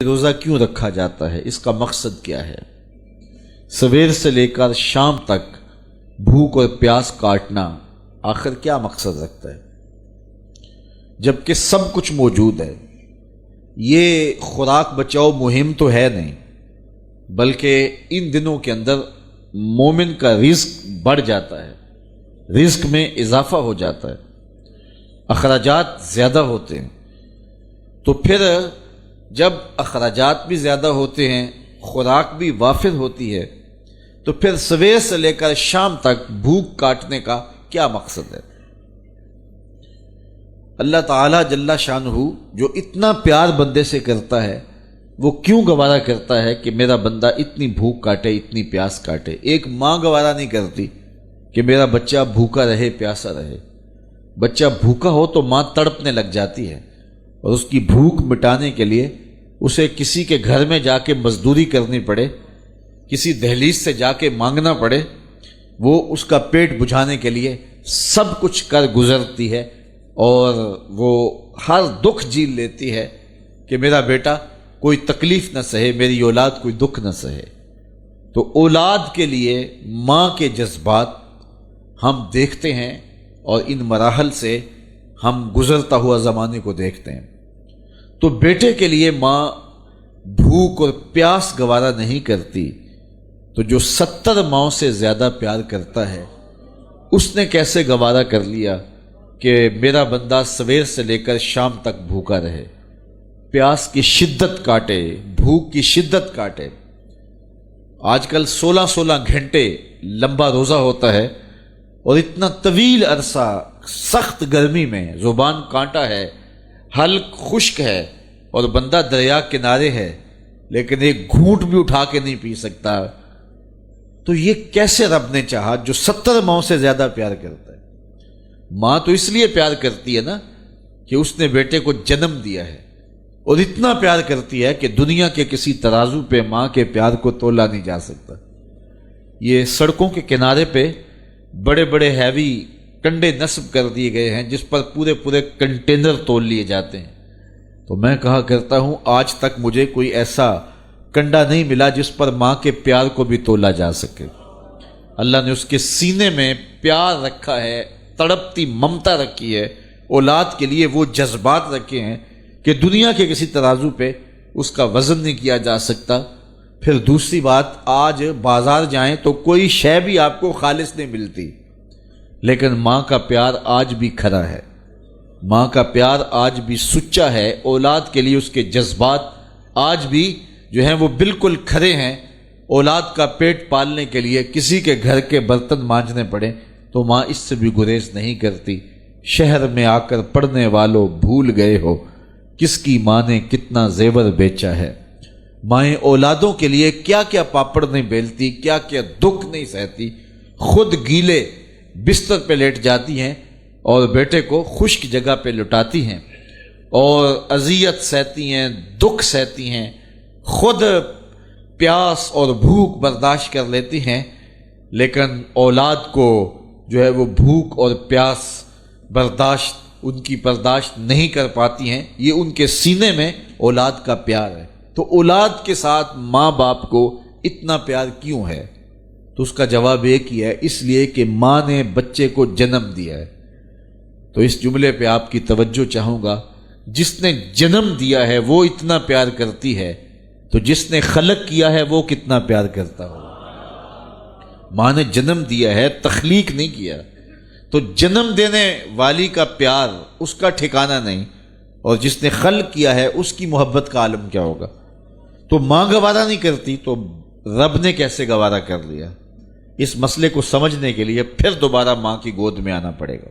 روزہ کیوں رکھا جاتا ہے، اس کا مقصد کیا ہے؟ سویر سے لے کر شام تک بھوک اور پیاس کاٹنا آخر کیا مقصد رکھتا ہے؟ جبکہ سب کچھ موجود ہے۔ یہ خوراک بچاؤ مہم تو ہے نہیں، بلکہ ان دنوں کے اندر مومن کا رزق بڑھ جاتا ہے، رزق میں اضافہ ہو جاتا ہے، اخراجات زیادہ ہوتے ہیں۔ تو پھر جب اخراجات بھی زیادہ ہوتے ہیں، خوراک بھی وافر ہوتی ہے، تو پھر سویر سے لے کر شام تک بھوک کاٹنے کا کیا مقصد ہے؟ اللہ تعالیٰ جل شانہ جو اتنا پیار بندے سے کرتا ہے، وہ کیوں گوارا کرتا ہے کہ میرا بندہ اتنی بھوک کاٹے، اتنی پیاس کاٹے؟ ایک ماں گوارا نہیں کرتی کہ میرا بچہ بھوکا رہے، پیاسا رہے۔ بچہ بھوکا ہو تو ماں تڑپنے لگ جاتی ہے، اور اس کی بھوک مٹانے کے لیے اسے کسی کے گھر میں جا کے مزدوری کرنی پڑے، کسی دہلیز سے جا کے مانگنا پڑے، وہ اس کا پیٹ بجھانے کے لیے سب کچھ کر گزرتی ہے، اور وہ ہر دکھ جھیل لیتی ہے کہ میرا بیٹا کوئی تکلیف نہ سہے، میری اولاد کوئی دکھ نہ سہے۔ تو اولاد کے لیے ماں کے جذبات ہم دیکھتے ہیں، اور ان مراحل سے ہم گزرتا ہوا زمانے کو دیکھتے ہیں۔ تو بیٹے کے لیے ماں بھوک اور پیاس گوارا نہیں کرتی، تو جو 70 ماؤں سے زیادہ پیار کرتا ہے، اس نے کیسے گوارا کر لیا کہ میرا بندہ سویر سے لے کر شام تک بھوکا رہے، پیاس کی شدت کاٹے، بھوک کی شدت کاٹے۔ آج کل 16 گھنٹے لمبا روزہ ہوتا ہے، اور اتنا طویل عرصہ سخت گرمی میں زبان کانٹا ہے، حلق خشک ہے، اور بندہ دریا کنارے ہے، لیکن ایک گھونٹ بھی اٹھا کے نہیں پی سکتا۔ تو یہ کیسے رب نے چاہا جو 70 ماؤں سے زیادہ پیار کرتا ہے؟ ماں تو اس لیے پیار کرتی ہے نا کہ اس نے بیٹے کو جنم دیا ہے، اور اتنا پیار کرتی ہے کہ دنیا کے کسی ترازو پہ ماں کے پیار کو تولا نہیں جا سکتا۔ یہ سڑکوں کے کنارے پہ بڑے بڑے ہیوی کنڈے نصب کر دیے گئے ہیں، جس پر پورے کنٹینر تول لیے جاتے ہیں۔ تو میں کہا کرتا ہوں، آج تک مجھے کوئی ایسا کنڈا نہیں ملا جس پر ماں کے پیار کو بھی تولا جا سکے۔ اللہ نے اس کے سینے میں پیار رکھا ہے، تڑپتی ممتا رکھی ہے، اولاد کے لیے وہ جذبات رکھے ہیں کہ دنیا کے کسی ترازو پہ اس کا وزن نہیں کیا جا سکتا۔ پھر دوسری بات، آج بازار جائیں تو کوئی شے بھی آپ کو خالص نہیں ملتی، لیکن ماں کا پیار آج بھی کھرا ہے، ماں کا پیار آج بھی سچا ہے۔ اولاد کے لیے اس کے جذبات آج بھی جو ہیں وہ بالکل کھرے ہیں۔ اولاد کا پیٹ پالنے کے لیے کسی کے گھر کے برتن مانجنے پڑے تو ماں اس سے بھی گریز نہیں کرتی۔ شہر میں آ کر پڑھنے والوں بھول گئے ہو، کس کی ماں نے کتنا زیور بیچا ہے۔ مائیں اولادوں کے لیے کیا کیا پاپڑ نہیں بیلتی، کیا کیا دکھ نہیں سہتی، خود گیلے بستر پہ لیٹ جاتی ہیں اور بیٹے کو خشک جگہ پہ لٹاتی ہیں، اور اذیت سہتی ہیں، دکھ سہتی ہیں، خود پیاس اور بھوک برداشت کر لیتی ہیں، لیکن اولاد کو جو ہے وہ بھوک اور پیاس ان کی برداشت نہیں کر پاتی ہیں۔ یہ ان کے سینے میں اولاد کا پیار ہے۔ تو اولاد کے ساتھ ماں باپ کو اتنا پیار کیوں ہے؟ تو اس کا جواب ایک ہی ہے، اس لیے کہ ماں نے بچے کو جنم دیا ہے۔ تو اس جملے پہ آپ کی توجہ چاہوں گا، جس نے جنم دیا ہے وہ اتنا پیار کرتی ہے، تو جس نے خلق کیا ہے وہ کتنا پیار کرتا ہو۔ ماں نے جنم دیا ہے، تخلیق نہیں کیا، تو جنم دینے والی کا پیار اس کا ٹھکانہ نہیں، اور جس نے خلق کیا ہے اس کی محبت کا عالم کیا ہوگا؟ تو ماں گوارا نہیں کرتی تو رب نے کیسے گوارا کر لیا؟ اس مسئلے کو سمجھنے کے لیے پھر دوبارہ ماں کی گود میں آنا پڑے گا۔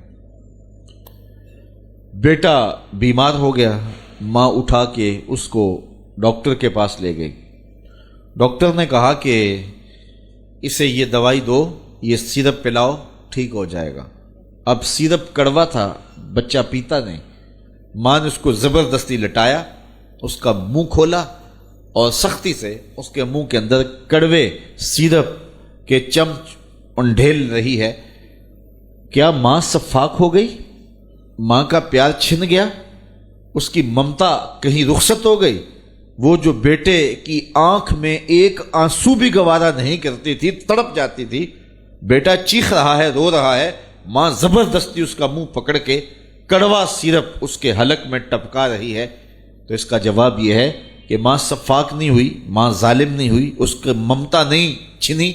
بیٹا بیمار ہو گیا، ماں اٹھا کے اس کو ڈاکٹر کے پاس لے گئی۔ ڈاکٹر نے کہا کہ اسے یہ دوائی دو، یہ سیرپ پلاؤ، ٹھیک ہو جائے گا۔ اب سیرپ کڑوا تھا، بچہ پیتا نہیں۔ ماں نے اس کو زبردستی لٹایا، اس کا منہ کھولا، اور سختی سے اس کے منہ کے اندر کڑوے سیرپ کے چمچ انڈھیل رہی ہے۔ کیا ماں صفاق ہو گئی؟ ماں کا پیار چھن گیا؟ اس کی ممتا کہیں رخصت ہو گئی؟ وہ جو بیٹے کی آنکھ میں ایک آنسو بھی گوارا نہیں کرتی تھی، تڑپ جاتی تھی، بیٹا چیخ رہا ہے، رو رہا ہے، ماں زبردستی اس کا منہ پکڑ کے کڑوا سیرپ اس کے حلق میں ٹپکا رہی ہے، تو اس کا جواب یہ ہے کہ ماں سفاک نہیں ہوئی، ماں ظالم نہیں ہوئی، اس کی ممتا نہیں چھنی،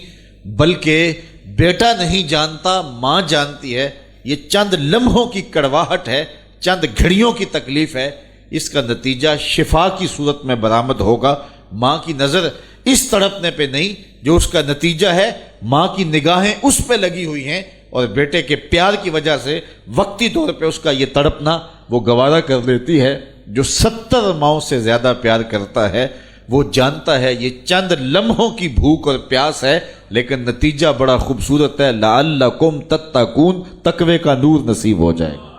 بلکہ بیٹا نہیں جانتا، ماں جانتی ہے، یہ چند لمحوں کی کڑواہٹ ہے، چند گھڑیوں کی تکلیف ہے، اس کا نتیجہ شفا کی صورت میں برآمد ہوگا۔ ماں کی نظر اس تڑپنے پہ نہیں، جو اس کا نتیجہ ہے ماں کی نگاہیں اس پہ لگی ہوئی ہیں، اور بیٹے کے پیار کی وجہ سے وقتی طور پہ اس کا یہ تڑپنا وہ گوارا کر لیتی ہے۔ جو 70 ماؤں سے زیادہ پیار کرتا ہے وہ جانتا ہے یہ چند لمحوں کی بھوک اور پیاس ہے، لیکن نتیجہ بڑا خوبصورت ہے، لعلکم تتقون، تقوی کا نور نصیب ہو جائے گا۔